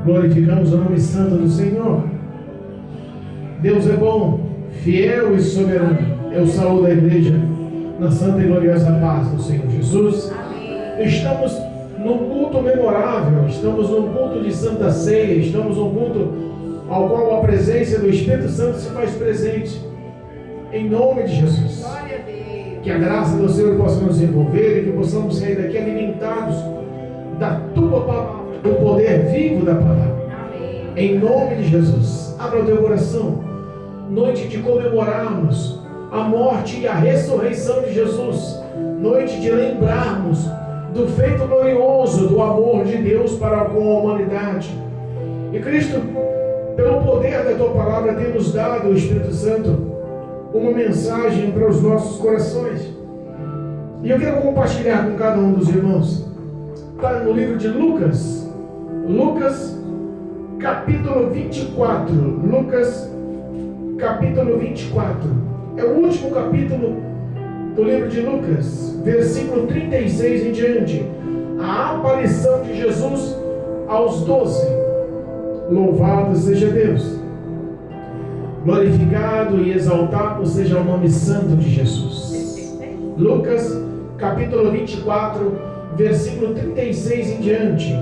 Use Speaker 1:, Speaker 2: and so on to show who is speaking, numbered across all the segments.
Speaker 1: Glorificamos o nome santo do Senhor. Deus é bom, fiel e soberano. Eu saúdo a igreja na santa e gloriosa paz do Senhor Jesus. Amém. Estamos num culto memorável, estamos num culto de Santa Ceia, estamos num culto ao qual a presença do Espírito Santo se faz presente. Em nome de Jesus. Glória a Deus. Que a graça do Senhor possa nos envolver e que possamos sair daqui alimentados da tua palavra, do poder vivo da palavra. Amém. Em nome de Jesus. Abra o teu coração. Noite de comemorarmos a morte e a ressurreição de Jesus. Noite de lembrarmos do feito glorioso do amor de Deus para com a humanidade. E Cristo, pelo poder da tua palavra, tem nos dado, o Espírito Santo, uma mensagem para os nossos corações. E eu quero compartilhar com cada um dos irmãos. Está no livro de Lucas. Lucas, capítulo 24. Lucas, capítulo 24. É o último capítulo do livro de Lucas, versículo 36 em diante. A aparição de Jesus aos 12. Louvado seja Deus. Glorificado e exaltado seja o nome santo de Jesus. Lucas, capítulo 24, versículo 36 em diante.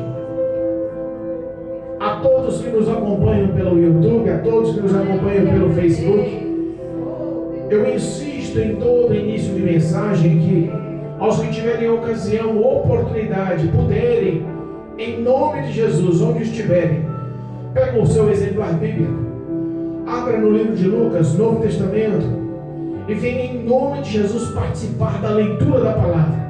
Speaker 1: A todos que nos acompanham pelo YouTube, a todos que nos acompanham pelo Facebook, eu insisto em todo início de mensagem que aos que tiverem ocasião, oportunidade, puderem, em nome de Jesus, onde estiverem, peguem o seu exemplar bíblico, abra no livro de Lucas, Novo Testamento, e venha em nome de Jesus participar da leitura da palavra.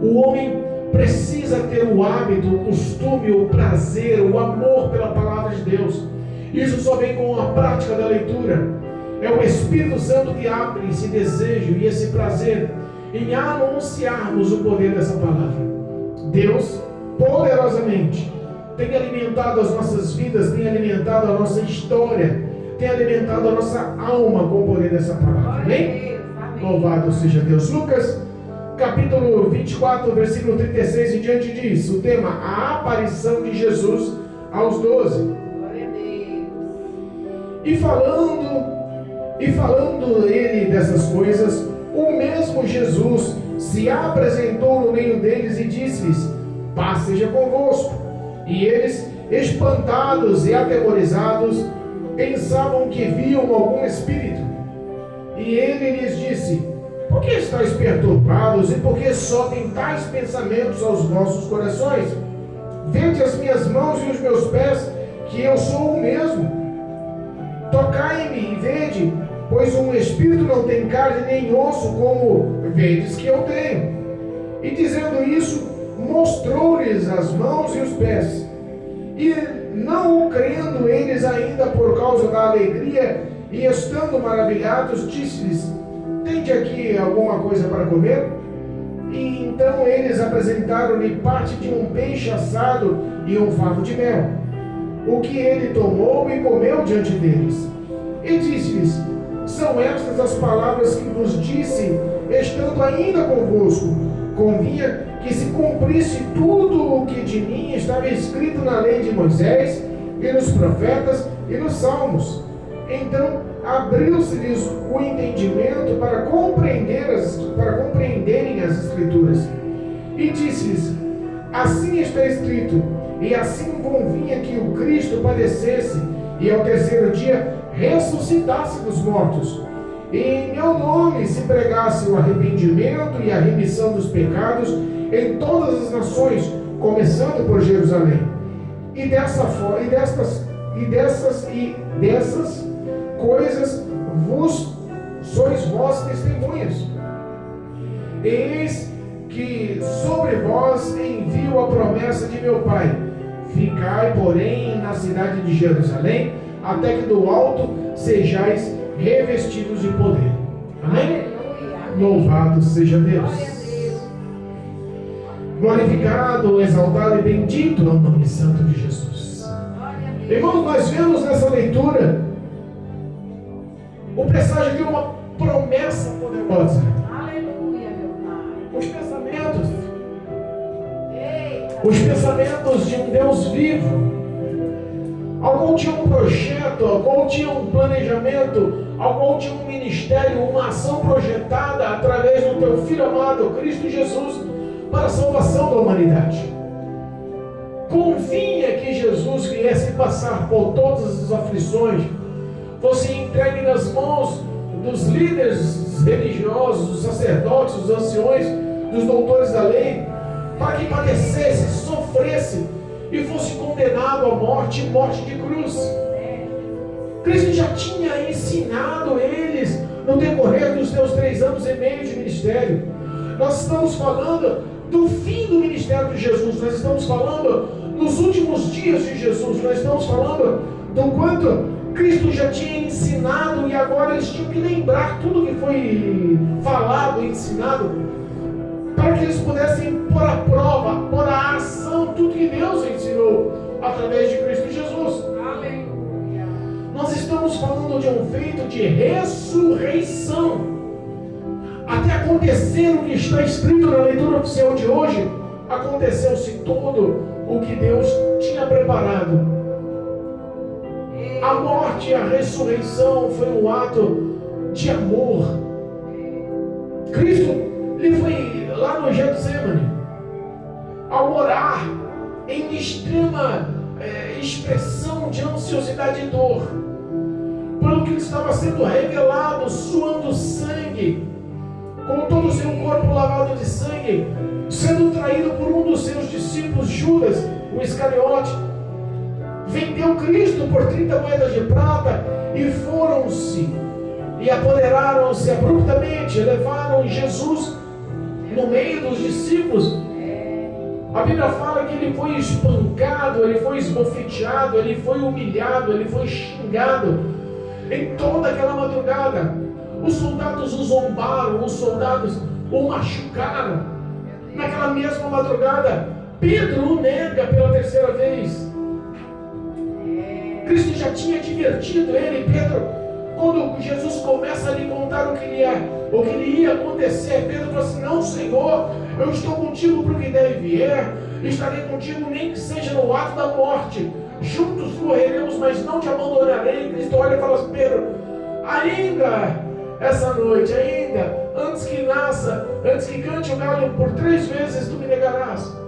Speaker 1: O homem precisa ter o hábito, o costume, o prazer, o amor pela palavra de Deus. Isso só vem com a prática da leitura. É o Espírito Santo que abre esse desejo e esse prazer em anunciarmos o poder dessa palavra. Deus, poderosamente, tem alimentado as nossas vidas, tem alimentado a nossa história, tem alimentado a nossa alma com o poder dessa palavra. Amém? Louvado seja Deus. Lucas, capítulo 24, versículo 36 em diante diz, o tema, a aparição de Jesus aos 12. Glória a Deus. E falando ele dessas coisas, o mesmo Jesus se apresentou no meio deles e disse-lhes, paz seja convosco. E eles, espantados e atemorizados, pensavam que viam algum espírito. E ele lhes disse, por que estáis perturbados e por que sobem tais pensamentos aos vossos corações? Vede as minhas mãos e os meus pés, que eu sou o mesmo. Tocai-me e vede, pois um espírito não tem carne nem osso, como vedes que eu tenho. E dizendo isso, mostrou-lhes as mãos e os pés. E não o crendo eles ainda por causa da alegria, e estando maravilhados, disse-lhes, tende aqui alguma coisa para comer? E então eles apresentaram-lhe parte de um peixe assado e um favo de mel, o que ele tomou e comeu diante deles. E disse-lhes, são estas as palavras que vos disse, estando ainda convosco. Convinha que se cumprisse tudo o que de mim estava escrito na lei de Moisés, e nos profetas, e nos salmos. Então abriu-se-lhes o entendimento para compreenderem as Escrituras. E disse-lhes, assim está escrito, e assim convinha que o Cristo padecesse, e ao terceiro dia ressuscitasse dos mortos, e em meu nome se pregasse o arrependimento e a remissão dos pecados em todas as nações, começando por Jerusalém. E dessas coisas vos sois vós testemunhas. Eis que sobre vós envio a promessa de meu Pai. Ficai, porém, na cidade de Jerusalém, até que do alto sejais revestidos de poder. Amém? Louvado seja Deus. Glorificado, exaltado e bendito é o nome santo de Jesus. Irmãos, nós vemos nessa leitura o presságio de uma promessa poderosa. Aleluia, meu Pai. Os pensamentos de um Deus vivo, ao qual tinha um projeto, ao qual tinha um planejamento, ao qual tinha um ministério, uma ação projetada através do teu Filho amado, Cristo Jesus, para a salvação da humanidade. Convinha que Jesus viesse passar por todas as aflições, fosse entregue nas mãos dos líderes religiosos, dos sacerdotes, dos anciões, dos doutores da lei, para que padecesse, sofresse e fosse condenado à morte, morte de cruz. Cristo já tinha ensinado eles no decorrer dos seus 3 anos e meio de ministério. Nós estamos falando do fim do ministério de Jesus, nós estamos falando nos últimos dias de Jesus, nós estamos falando do quanto Cristo já tinha ensinado e agora eles tinham que lembrar tudo que foi falado e ensinado, para que eles pudessem pôr à prova, pôr à ação tudo que Deus ensinou através de Cristo Jesus. Aleluia. Nós estamos falando de um feito de ressurreição. Até acontecer o que está escrito na leitura oficial de hoje, aconteceu-se todo o que Deus tinha preparado. A morte e a ressurreição foi um ato de amor. Cristo, ele foi lá no Getsemane, ao orar em extrema expressão de ansiosidade e dor, pelo que estava sendo revelado, suando sangue, com todo o seu corpo lavado de sangue, sendo traído por um dos seus discípulos, Judas, o Iscariote. Vendeu Cristo por 30 moedas de prata e foram-se e apoderaram-se abruptamente, levaram Jesus no meio dos discípulos. A Bíblia fala que ele foi espancado, ele foi esbofeteado, ele foi humilhado, ele foi xingado em toda aquela madrugada. Os soldados o zombaram, os soldados o machucaram. Naquela mesma madrugada, Pedro o nega pela 3ª vez. Cristo já tinha advertido ele, Pedro, quando Jesus começa a lhe contar o que lhe ia acontecer. Pedro falou assim: não, Senhor, eu estou contigo para o que deve vier, estarei contigo nem que seja no ato da morte, juntos morreremos, mas não te abandonarei. Cristo olha e fala assim: Pedro, ainda essa noite, ainda, antes que nasça, antes que cante o galo, por 3 vezes tu me negarás.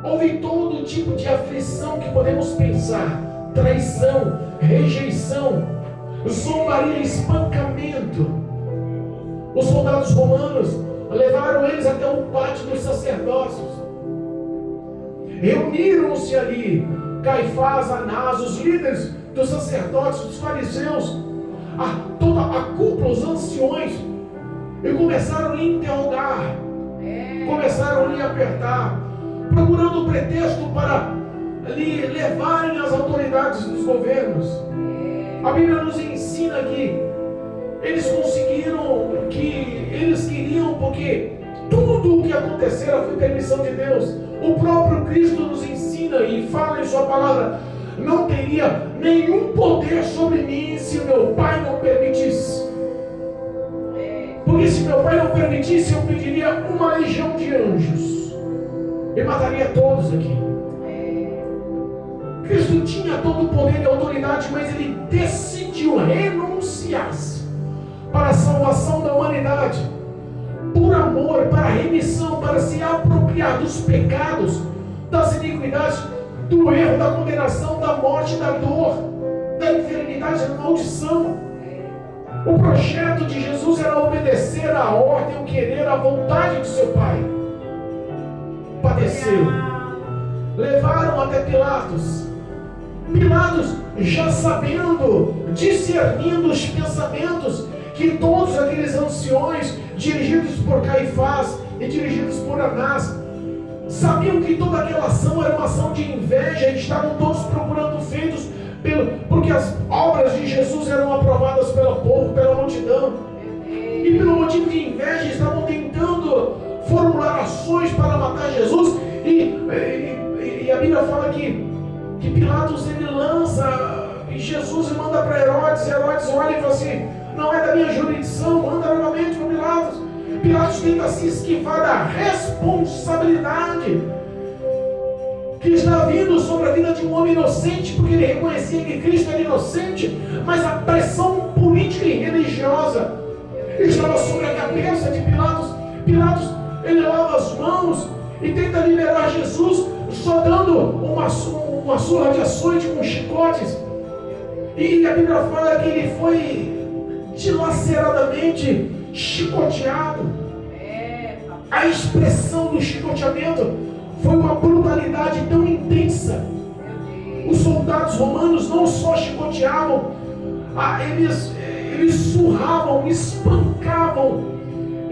Speaker 1: Houve todo tipo de aflição que podemos pensar: traição, rejeição, zombaria, espancamento. Os soldados romanos levaram eles até o pátio dos sacerdócios. Reuniram-se ali Caifás, Anás, os líderes dos sacerdotes, dos fariseus, toda a cúpula, os anciões, e começaram a lhe interrogar, começaram a lhe apertar, procurando pretexto para lhe levarem às autoridades dos governos. A Bíblia nos ensina que eles conseguiram o que eles queriam, porque tudo o que acontecera foi permissão de Deus. O próprio Cristo nos ensina e fala em sua palavra: não teria nenhum poder sobre mim se meu Pai não permitisse. Porque se meu Pai não permitisse, eu pediria uma legião de anjos e mataria todos aqui. Cristo tinha todo o poder e autoridade, mas ele decidiu renunciar-se para a salvação da humanidade, por amor, para a remissão, para se apropriar dos pecados, das iniquidades, do erro, da condenação, da morte, da dor, da enfermidade, da maldição. O projeto de Jesus era obedecer à ordem, o querer, a vontade de seu Pai. Padeceu. Levaram até Pilatos. Pilatos, já sabendo, discernindo os pensamentos que todos aqueles anciões, dirigidos por Caifás e dirigidos por Anás, sabiam que toda aquela ação era uma ação de inveja, e estavam todos procurando feitos porque as obras de Jesus eram aprovadas pelo povo, pela multidão, e pelo motivo de inveja estavam tentando formular ações para matar Jesus. E a Bíblia fala que Pilatos ele lança em Jesus e manda para Herodes. Herodes olha e fala assim: não é da minha jurisdição, manda novamente para Pilatos. Pilatos tenta se esquivar da responsabilidade que está vindo sobre a vida de um homem inocente, porque ele reconhecia que Cristo era inocente, mas a pressão política e religiosa estava sobre a cabeça de Pilatos. Pilatos, ele lava as mãos e tenta liberar Jesus, só dando uma surra de açoite com chicotes. E a Bíblia fala que ele foi dilaceradamente chicoteado. A expressão do chicoteamento foi uma brutalidade tão intensa. Os soldados romanos não só chicoteavam, eles surravam, espancavam.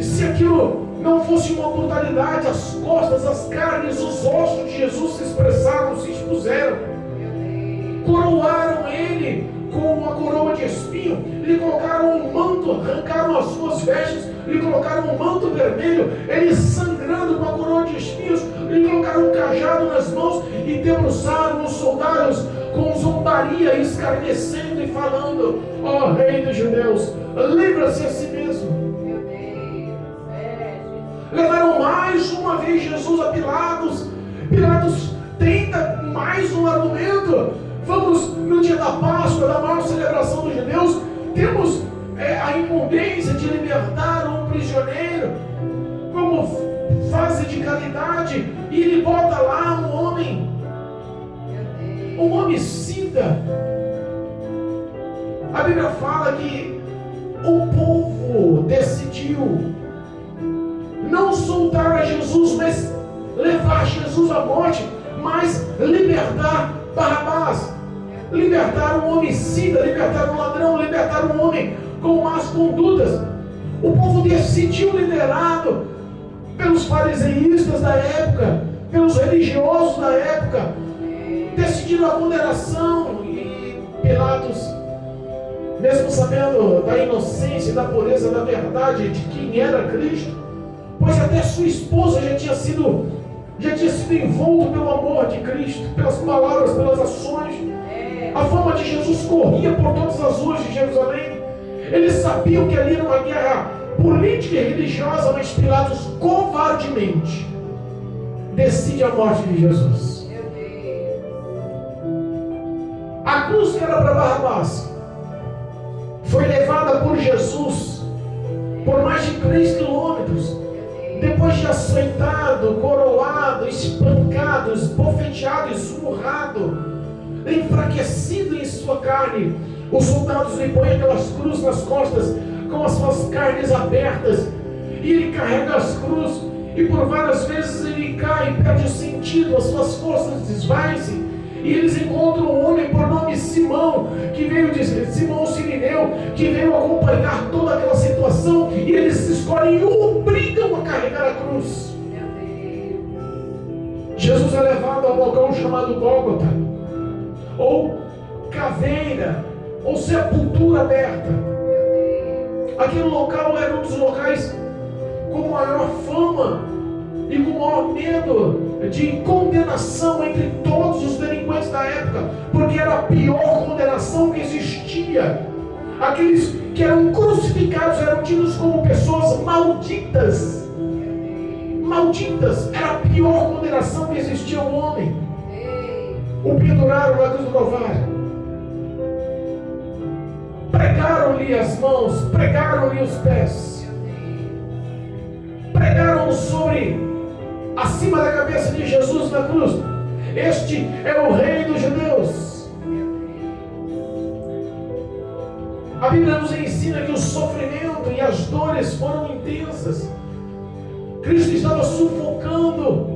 Speaker 1: Se aquilo não fosse uma brutalidade, as costas, as carnes, os ossos de Jesus se expressaram, se expuseram. Coroaram ele com uma coroa de espinho, lhe colocaram um manto, arrancaram as suas vestes, lhe colocaram um manto vermelho, ele sangrando com a coroa de espinhos, lhe colocaram um cajado nas mãos e debruçaram os soldados com zombaria, escarnecendo e falando: ó Rei dos Judeus, livra-se a si mesmo. Levaram mais uma vez Jesus a Pilatos. Pilatos tenta mais um argumento. Vamos no dia da Páscoa, da maior celebração dos judeus, temos a incumbência de libertar um prisioneiro como fase de caridade, e ele bota lá um homicida. A Bíblia fala que o povo decidiu não soltar a Jesus, mas levar Jesus à morte, mas libertar Barrabás, libertar um homicida, libertar um ladrão, libertar um homem com más condutas. O povo decidiu, liderado pelos fariseístas da época, pelos religiosos da época, decidiram a condenação. E Pilatos, mesmo sabendo da inocência e da pureza da verdade de quem era Cristo, pois até sua esposa já tinha sido envolto pelo amor de Cristo, pelas palavras, pelas ações. A fama de Jesus corria por todas as ruas de Jerusalém. Eles sabiam que ali era uma guerra política e religiosa, mas Pilatos covardemente decide a morte de Jesus. A cruz que era para Barrabás foi levada por Jesus por mais de 3 quilômetros. Depois de açoitado, coroado, espancado, esbofeteado, esmurrado, enfraquecido em sua carne, os soldados lhe põem aquelas cruzes nas costas, com as suas carnes abertas, e ele carrega as cruzes, e por várias vezes ele cai, perde o sentido, as suas forças desvaem-se, e eles encontram um homem por nome Simão, que veio de Simão Sirineu, que veio acompanhar toda aquela situação, e eles escolhem e o obrigam a carregar a cruz. Jesus é levado ao local chamado Gólgota, ou caveira, ou sepultura aberta. Aquele local era um dos locais com maior fama e com maior medo de condenação entre todos os delinquentes da época, porque era a pior condenação que existia. Aqueles que eram crucificados eram tidos como pessoas malditas. Malditas, era a pior condenação que existia ao homem. O penduraram na cruz do Calvário, pregaram-lhe as mãos, pregaram-lhe os pés, pregaram acima da cabeça de Jesus na cruz: este é o Rei dos Judeus. A Bíblia nos ensina que o sofrimento e as dores foram intensas. Cristo estava sufocando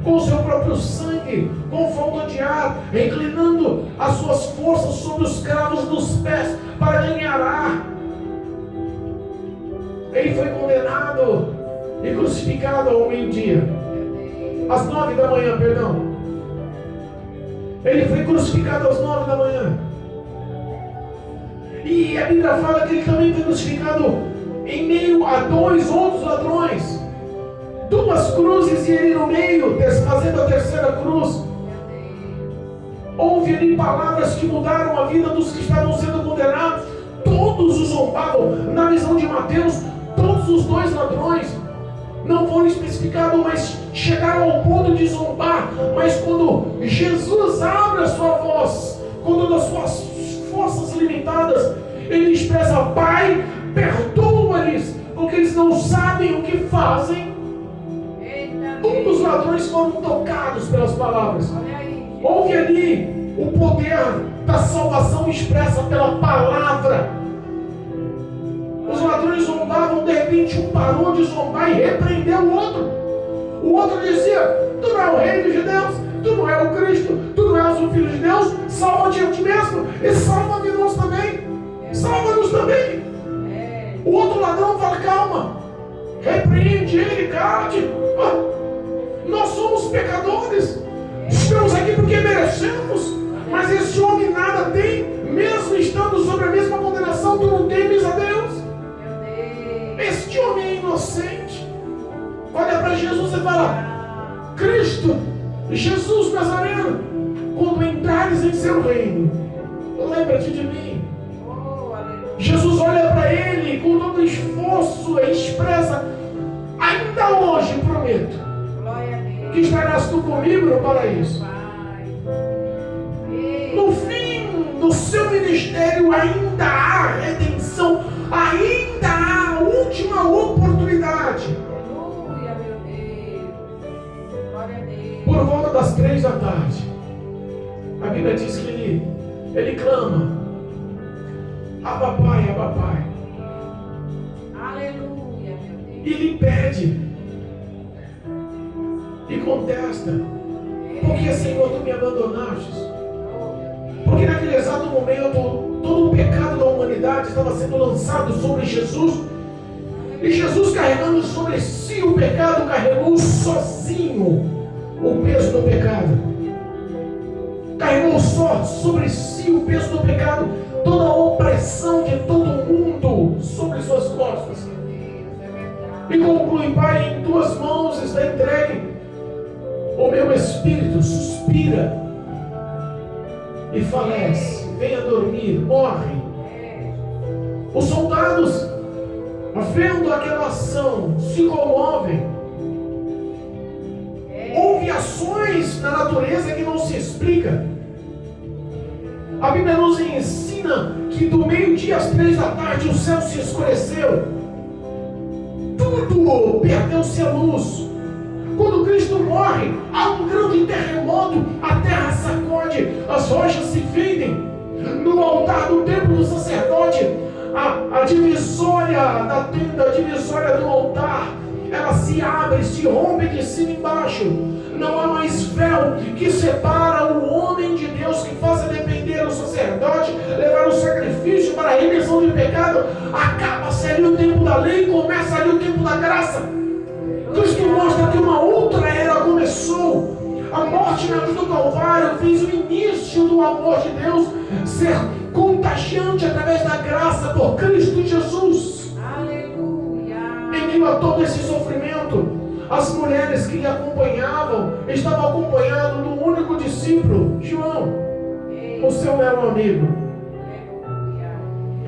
Speaker 1: com o seu próprio sangue, com falta de ar, inclinando as suas forças sobre os cravos dos pés para ganhar ar. Ele foi condenado e crucificado ao meio-dia, às 9 da manhã, perdão. Ele foi crucificado às 9 da manhã. E a Bíblia fala que ele também foi crucificado em meio a 2 outros ladrões. 2 cruzes e ele no meio, desfazendo a terceira cruz. Houve ali palavras que mudaram a vida dos que estavam sendo condenados. Todos os zombavam. Na visão de Mateus, todos os 2 ladrões, não foram especificados, mas chegaram ao ponto de zombar, mas quando Jesus abre a sua voz, quando das suas forças limitadas, ele expressa: Pai, perdoa-lhes, porque eles não sabem o que fazem. Um dos ladrões foram tocados pelas palavras. Houve ali o poder da salvação expressa pela palavra. Os ladrões zombavam, de repente um parou de zombar e repreendeu o outro. O outro dizia: tu não é o rei dos judeus, tu não é o Cristo, tu não és o Filho de Deus, salva-te a ti mesmo e salva-me nós também. Salva-nos também. O outro ladrão fala: calma, repreende ele, cate. Nós somos pecadores, estamos aqui porque merecemos, mas este homem nada tem, mesmo estando sobre a mesma condenação. Tu não temes a Deus? Este homem é inocente. Olha para Jesus e fala: Cristo, Jesus Nazareno, quando entrares em seu reino, lembra-te de mim. Jesus olha para ele com todo esforço e expressa: ainda hoje prometo que estarás tu comigo no paraíso. No fim do seu ministério ainda há redenção, ainda há a última oportunidade. Por volta das 3 da tarde, a Bíblia diz que ele clama: Abba Pai, Abba Pai.
Speaker 2: Aleluia, meu Deus.
Speaker 1: E lhe pede e contesta: por que, Senhor, tu me abandonaste? Porque naquele exato momento todo o pecado da humanidade estava sendo lançado sobre Jesus, e Jesus, carregando sobre si o pecado, carregou sozinho o peso do pecado. Carregou só sobre si o peso do pecado, toda a opressão de todo mundo sobre suas costas. E conclui: Pai, em tuas mãos está entregue o meu espírito. Suspira e falece, venha dormir, morre. Os soldados, vendo aquela ação, se comovem. Houve ações na natureza que não se explica. A Bíblia nos ensina que do meio-dia às 3 da tarde o céu se escureceu, tudo perdeu-se a luz. Quando Cristo morre, há um grande terremoto, a terra sacode, as rochas se fendem. No altar do templo do sacerdote, a divisória da tenda, a divisória do altar, ela se abre, se rompe de cima e embaixo. Não há mais véu que separa o homem de Deus, que faça depender o sacerdote, levar o sacrifício para a remissão de pecado. Acaba-se ali o tempo da lei, começa ali o tempo da graça. Cristo mostra que uma outra era começou. A morte na cruz do Calvário fez o início do amor de Deus ser contagiante através da graça por Cristo Jesus.
Speaker 2: Aleluia.
Speaker 1: Em meio a todo esse sofrimento, as mulheres que lhe acompanhavam estavam acompanhando do único discípulo, João, o seu mero amigo.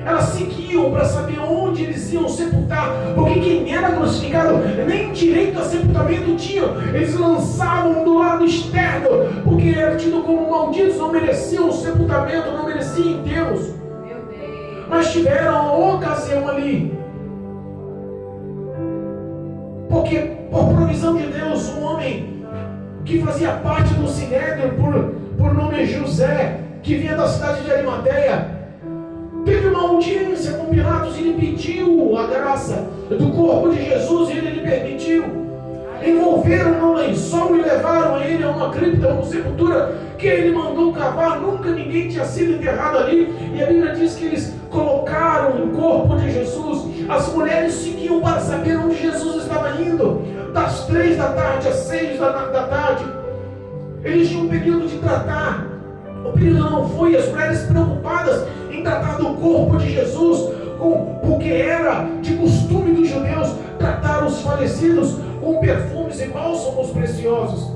Speaker 1: Elas seguiam para saber onde eles iam sepultar, porque quem era crucificado nem direito a sepultamento tinham. Eles lançavam do lado externo, porque eram tidos como malditos, não mereciam sepultamento, não mereciam enterros. Mas tiveram a ocasião ali, porque por provisão de Deus, um homem que fazia parte do Sinédrio por nome José, que vinha da cidade de Arimateia, teve uma audiência com Pilatos e ele pediu a graça do corpo de Jesus e ele lhe permitiu. Envolveram no lençol e levaram ele a uma cripta, uma sepultura que ele mandou cavar. Nunca ninguém tinha sido enterrado ali. E a Bíblia diz que eles colocaram o corpo de Jesus. As mulheres seguiam para saber onde Jesus estava indo. Das 3 da tarde às 6 da tarde. Eles tinham um período de tratar. O período não foi, as mulheres preocupadas em tratar do corpo de Jesus, porque era de costume dos judeus tratar os falecidos com perfumes e bálsamos preciosos.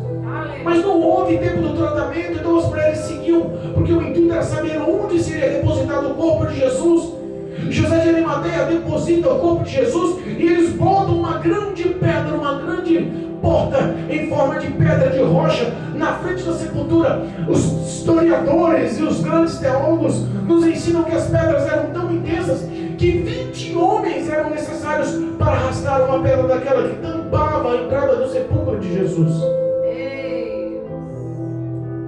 Speaker 1: Mas não houve tempo do tratamento, então as mulheres seguiam, porque o intuito era saber onde seria depositado o corpo de Jesus. José de Arimateia deposita o corpo de Jesus e eles botam uma grande pedra, uma grande porta em forma de pedra de rocha na frente da sepultura. Os historiadores e os grandes teólogos nos ensinam que as pedras eram tão intensas que 20 homens eram necessários para arrastar uma pedra daquela que tampava a entrada do sepulcro de Jesus.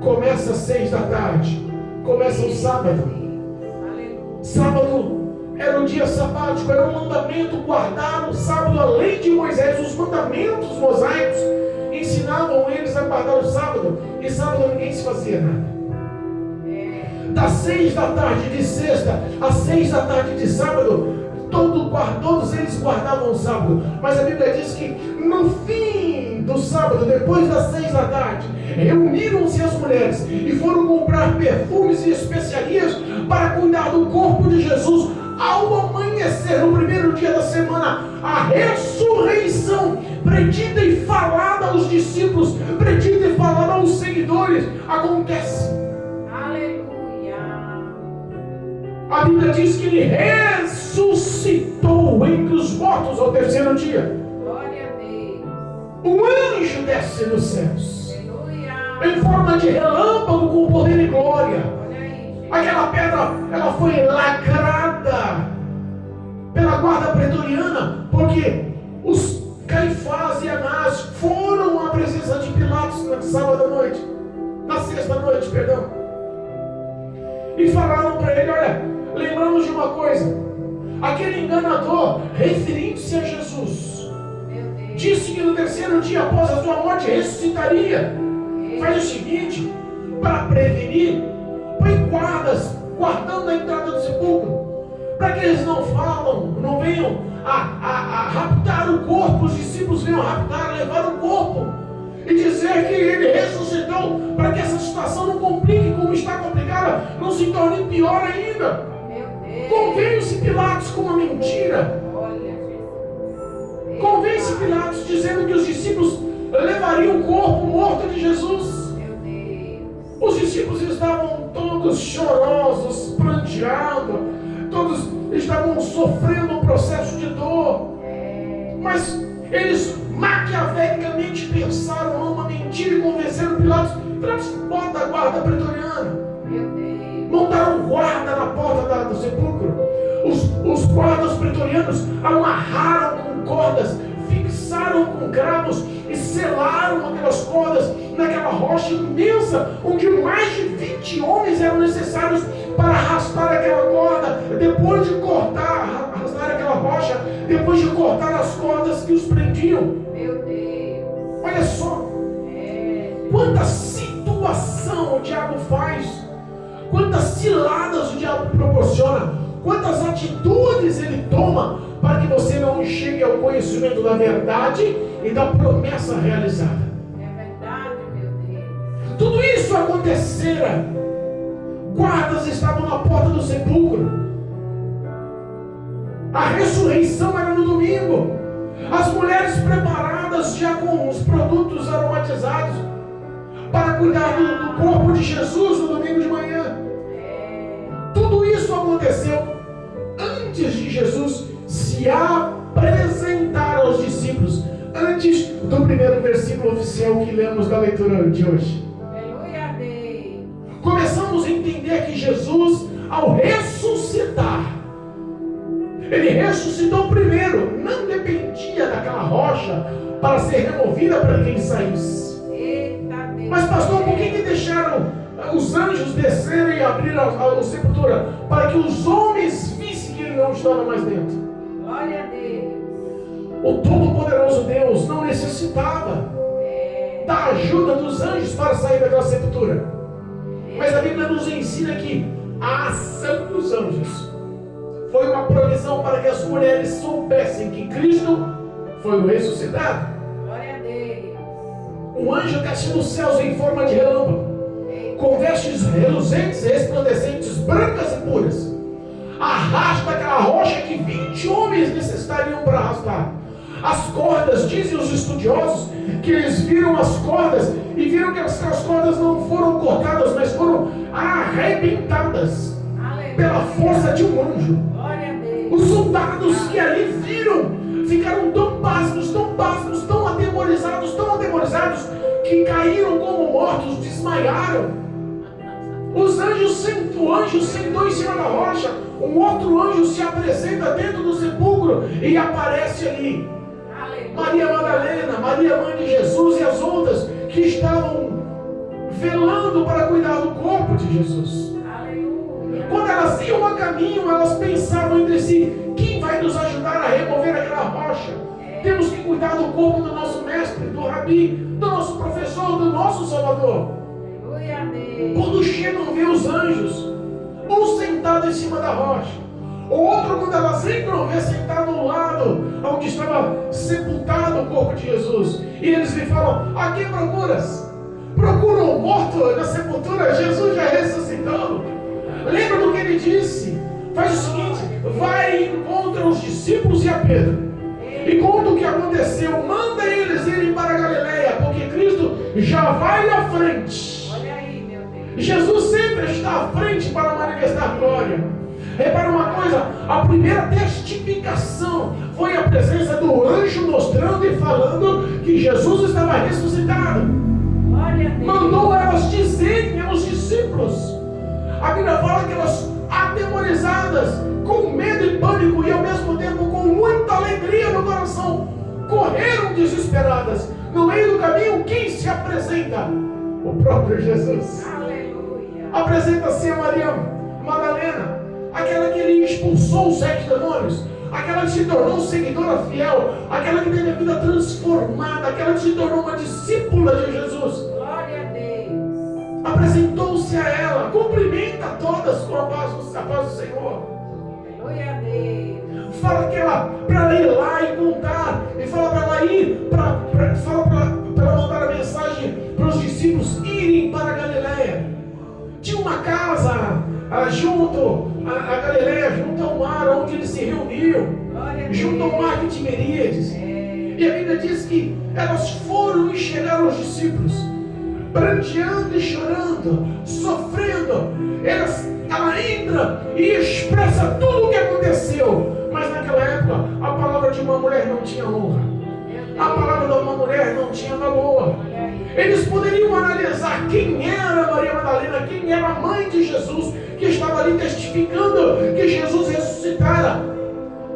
Speaker 1: Começa às 6 da tarde, começa o sábado. Sábado era um dia sabático, era um mandamento guardar o sábado. A lei de Moisés, os mandamentos mosaicos ensinavam eles a guardar o sábado, e sábado ninguém se fazia nada. Das 6 da tarde de sexta às 6 da tarde de sábado, todos eles guardavam o sábado. Mas a Bíblia diz que no fim do sábado, depois das 6 da tarde, reuniram-se as mulheres e foram comprar perfumes e especiarias para cuidar do corpo de Jesus. Ao amanhecer, no primeiro dia da semana, a ressurreição, predita e falada aos discípulos, predita e falada aos seguidores, acontece. Aleluia! A Bíblia diz que ele ressuscitou entre os mortos ao terceiro dia. Glória a Deus! Um anjo desce nos céus, aleluia, em forma de relâmpago com poder e glória. Aquela pedra, ela foi lacrada pela guarda pretoriana, porque os Caifás e Anás foram à presença de Pilatos na sábado à noite, na sexta noite, perdão, e falaram para ele: olha, lembramos de uma coisa, aquele enganador, referindo-se a Jesus, disse que no terceiro dia após a sua morte ressuscitaria. Faz o seguinte, para prevenir, põe guardas guardando a entrada do sepulcro, para que eles não venham a raptar o corpo. Os discípulos venham raptar, levar o corpo e dizer que ele ressuscitou, para que essa situação não complique como está complicada, não se torne pior ainda. Convence Pilatos com uma mentira. Convence Pilatos dizendo que os discípulos levariam o corpo morto de Jesus. Os discípulos estavam todos chorosos, pranteando, todos estavam sofrendo um processo de dor, mas eles maquiavelicamente pensaram numa mentira e convenceram Pilatos. Pilatos bota a guarda pretoriana, montaram guarda na porta do sepulcro. Os guardas pretorianos amarraram com cordas, fixaram com cravos e selaram aquelas cordas naquela rocha imensa, onde mais de 20 homens eram necessários para arrastar aquela corda, depois de arrastar aquela rocha, depois de cortar as cordas que os prendiam. Meu Deus! Olha só, quanta situação o diabo faz, quantas ciladas o diabo proporciona, quantas atitudes ele toma para que você não chegue ao conhecimento da verdade e da promessa realizada. É verdade, meu Deus. Tudo isso acontecera. Guardas estavam na porta do sepulcro. A ressurreição era no domingo. As mulheres preparadas já com os produtos aromatizados para cuidar do corpo de Jesus no domingo de manhã. Tudo isso aconteceu antes de Jesus se apresentar aos discípulos, antes do primeiro versículo oficial que lemos da leitura de hoje. Começamos a entender que Jesus, ao ressuscitar, ele ressuscitou primeiro, não dependia daquela rocha para ser removida para que ele saísse. Mas pastor, por que deixaram os anjos descerem e abrir a sepultura? Para que os homens vissem que ele não estava mais dentro. Glória a Deus. O Todo-Poderoso Deus não necessitava da ajuda dos anjos para sair daquela sepultura. Mas a Bíblia nos ensina que a ação dos anjos foi uma provisão para que as mulheres soubessem que Cristo foi o ressuscitado. Glória a Deus. Um anjo desce dos céus em forma de relâmpago, com vestes reluzentes, resplandecentes, brancas e puras. Arrasta aquela rocha que 20 homens necessitariam para arrastar. As cordas, dizem os estudiosos, que eles viram as cordas e viram que as cordas não foram cortadas, mas foram arrebentadas pela força de um anjo. Os soldados que ali viram ficaram tão pasmos, tão atemorizados, tão atemorizados, que caíram como mortos, desmaiaram. O anjo sentou em cima da rocha. Um outro anjo se apresenta dentro do sepulcro e aparece ali. Maria Madalena, Maria mãe de Jesus e as outras que estavam velando para cuidar do corpo de Jesus. Quando elas iam a caminho, elas pensavam entre si: quem vai nos ajudar a remover aquela rocha? Temos que cuidar do corpo do nosso mestre, do rabi, do nosso professor, do nosso Salvador. Quando chegam, vê os anjos, um sentado em cima da rocha, o outro, quando elas entram, vê sentado ao lado onde estava sepultado o corpo de Jesus. E eles lhe falam: a quem procuras? Procuram o morto na sepultura? Jesus já ressuscitou. Lembra do que ele disse? Faz o seguinte: vai e encontra os discípulos e a Pedro e conta o que aconteceu. Manda eles irem para a Galileia, porque Cristo já vai à frente.
Speaker 2: Olha aí, meu Deus.
Speaker 1: Jesus sempre está à frente para manifestar glória. Repara uma coisa: a primeira testificação foi a presença do anjo mostrando e falando que Jesus estava ressuscitado.
Speaker 2: Glória a Deus.
Speaker 1: Mandou elas dizerem aos discípulos. A Bíblia fala que elas, atemorizadas, com medo e pânico e ao mesmo tempo com muita alegria no coração, correram desesperadas. No meio do caminho, quem se apresenta? O próprio Jesus.
Speaker 2: Aleluia.
Speaker 1: Apresenta-se a Maria Madalena, aquela que ele expulsou os 7 demônios, aquela que se tornou seguidora fiel, aquela que teve a vida transformada, aquela que se tornou uma discípula de Jesus.
Speaker 2: Glória a Deus.
Speaker 1: Apresentou-se a ela, cumprimenta todas com a paz do Senhor.
Speaker 2: Glória a Deus.
Speaker 1: Fala que ela, para ela ir lá e contar, e fala para ela ir, fala para ela mandar a mensagem para os discípulos irem para a Galileia. Tinha uma casa junto a Galileia, junto ao mar, onde eles se reuniam, junto ao mar de Tiberíades. E a Bíblia diz que elas foram e chegaram aos discípulos, pranteando e chorando, sofrendo. Ela entra e expressa tudo o que aconteceu. Mas naquela época, a palavra de uma mulher não tinha honra. A palavra de uma mulher não tinha valor. Eles poderiam analisar quem era Maria Madalena, quem era a mãe de Jesus, que estava ali testificando que Jesus ressuscitara.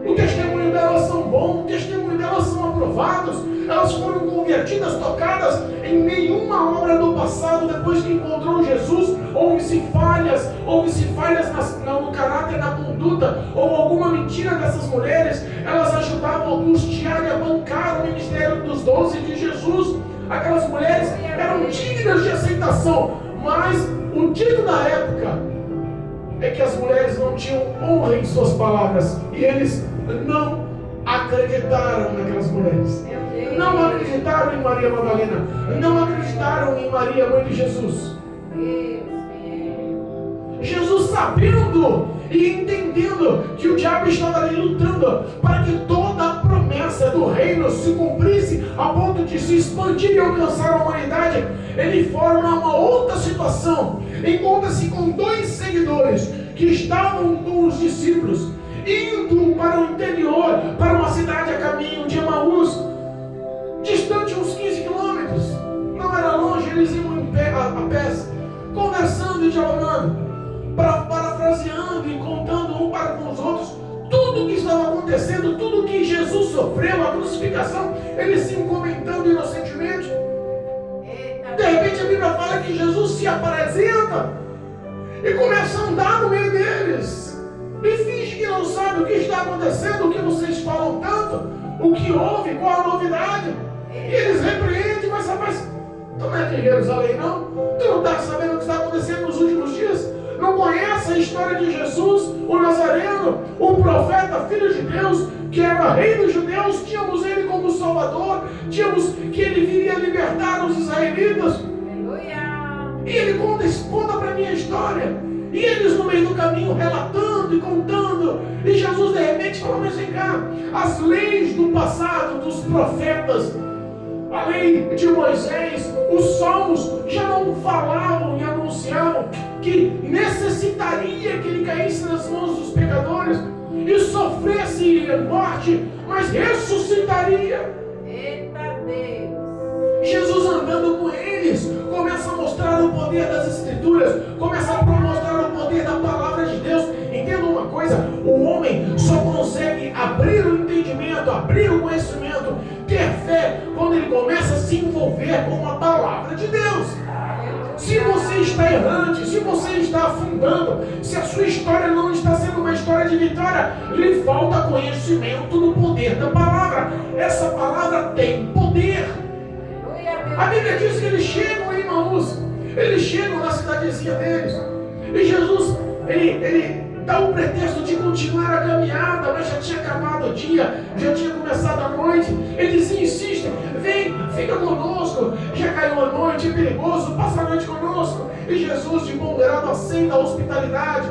Speaker 1: O testemunho delas são bons, o testemunho delas são aprovados. Elas foram convertidas, tocadas. Em nenhuma obra do passado, depois que encontrou Jesus, houve-se falhas no caráter, na conduta, ou alguma mentira dessas mulheres. Elas ajudavam a custear e a bancar o ministério dos 12 de Jesus. Aquelas mulheres eram dignas de aceitação, mas o dito da época é que as mulheres não tinham honra em suas palavras, e eles não acreditaram naquelas mulheres. Não acreditaram em Maria Madalena, não acreditaram em Maria, mãe de Jesus. Jesus, sabendo e entendendo que o diabo estava ali lutando para que toda a promessa do reino se cumprisse a ponto de se expandir e alcançar a humanidade, ele forma uma outra situação. Encontra-se com 2 seguidores que estavam com os discípulos, indo para o interior, para uma cidade a caminho de Emaús, distante uns 15 quilômetros. Não era longe, eles iam a pés, conversando e dialogando, parafraseando e contando um para com os outros tudo o que estava acontecendo, tudo o que Jesus sofreu, a crucificação. Eles iam comentando inocentemente. De repente a Bíblia fala que Jesus se apresenta e começa a andar no meio deles e finge que não sabe o que está acontecendo, o que vocês falam tanto, o que houve, qual a novidade. E eles repreendem: mas rapaz, tu não é de Jerusalém não? Tu não está sabendo o que está acontecendo nos últimos dias? Não conhece a história de Jesus, o Nazareno, o profeta, filho de Deus, que era rei dos judeus? Tínhamos ele como Salvador, tínhamos que ele viria libertar os israelitas.
Speaker 2: Aleluia.
Speaker 1: E ele conta para mim a história. E eles no meio do caminho relatando e contando. E Jesus de repente falou: mas vem cá, as leis do passado, dos profetas, a lei de Moisés, os salmos já não falavam e anunciavam que necessitaria que ele caísse nas mãos dos pecadores e sofresse morte, mas ressuscitaria.
Speaker 2: Eita Deus.
Speaker 1: Jesus andando com eles, começa a mostrar o poder das Escrituras, começa a mostrar o poder da palavra de Deus. Entenda uma coisa, o homem só consegue abrir o entendimento, abrir o conhecimento, ter fé, quando ele começa a se envolver com a palavra de Deus. Se você está errante, se você está afundando, se a sua história não está sendo uma história de vitória, lhe falta conhecimento do poder da palavra. Essa palavra tem poder. A Bíblia diz que eles chegam em Emaús, eles chegam na cidadezinha deles, e Jesus, ele dá um pretexto de continuar a caminhada, mas já tinha acabado o dia, já tinha começado a noite. Eles insistem, vem, fica conosco, já caiu a noite, é perigoso, passa a noite conosco. E Jesus, de bom grado, aceita a hospitalidade.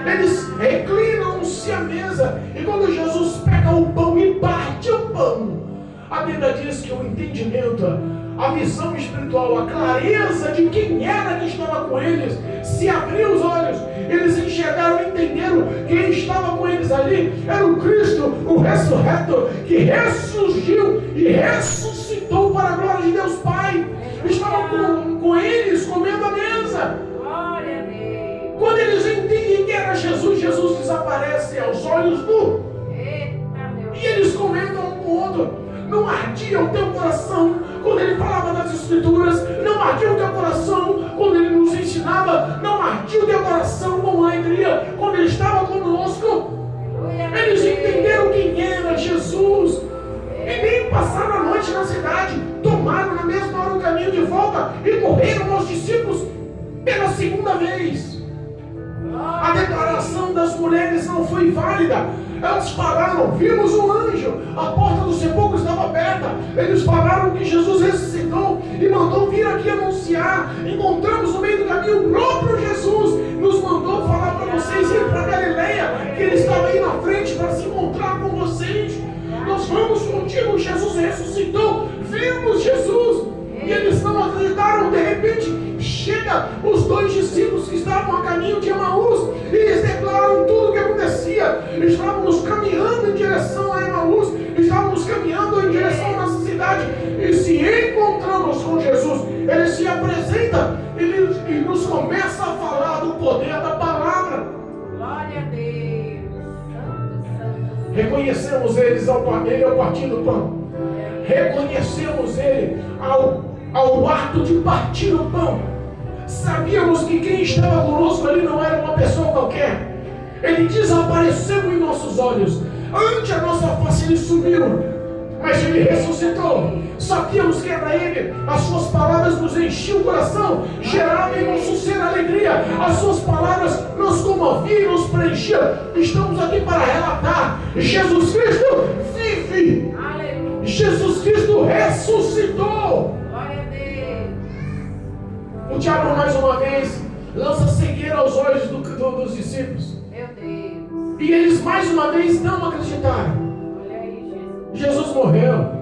Speaker 1: Eles reclinam-se à mesa, e quando Jesus pega o pão e parte o pão, a Bíblia diz que o entendimento, a visão espiritual, a clareza de quem era que estava com eles, se abriu os olhos. Eles enxergaram e entenderam que quem estava com eles ali era o Cristo, o ressurreto, que ressurgiu e ressuscitou para a glória de Deus Pai. Estava com eles comendo a mesa.
Speaker 2: Glória a Deus.
Speaker 1: Quando eles entendem que era Jesus, Jesus desaparece aos olhos nu.
Speaker 2: Eita, meu
Speaker 1: E eles comentam um com o outro. Não ardia o teu coração quando ele falava das Escrituras? Não ardia o teu coração quando ele nos ensinava? Não ardia o teu coração com alegria quando ele estava conosco? Eles entenderam quem era Jesus e nem passaram a noite na cidade. Tomaram na mesma hora o caminho de volta e correram aos discípulos pela segunda vez. A declaração das mulheres não foi válida. Elas falaram, vimos um anjo, a porta do sepulcro estava aberta. Eles falaram que Jesus ressuscitou e mandou vir aqui anunciar. Encontramos no meio do caminho o próprio Jesus. Nos mandou falar para vocês ir para Galileia, que ele estava aí na frente para se encontrar com vocês. Nós vamos contigo, Jesus ressuscitou, vimos Jesus. E eles não acreditaram. De repente chega os dois discípulos que estavam a caminho de Emaús e eles declaram tudo o que acontecia. Estávamos caminhando em direção a Emaús, estávamos caminhando em direção à nossa cidade e se encontramos com Jesus. Ele se apresenta e nos começa a falar do poder da palavra.
Speaker 2: Glória a Deus. Santo, santo.
Speaker 1: Reconhecemos ele ao partir do pão. Reconhecemos ele ao ato de partir o pão. Sabíamos que quem estava conosco ali não era uma pessoa qualquer. Ele desapareceu em nossos olhos. Ante a nossa face ele sumiu, mas ele ressuscitou. Sabíamos que era ele. As suas palavras nos enchiam o coração, geravam em nosso ser alegria. As suas palavras nos comoviam, nos preenchiam. Estamos aqui para relatar: Jesus Cristo vive.
Speaker 2: Aleluia.
Speaker 1: Jesus Cristo ressuscitou.
Speaker 2: Glória a Deus.
Speaker 1: O diabo mais uma vez lança cegueira aos olhos dos discípulos.
Speaker 2: Meu Deus.
Speaker 1: E eles mais uma vez não acreditaram.
Speaker 2: Olha aí, Jesus.
Speaker 1: Jesus morreu.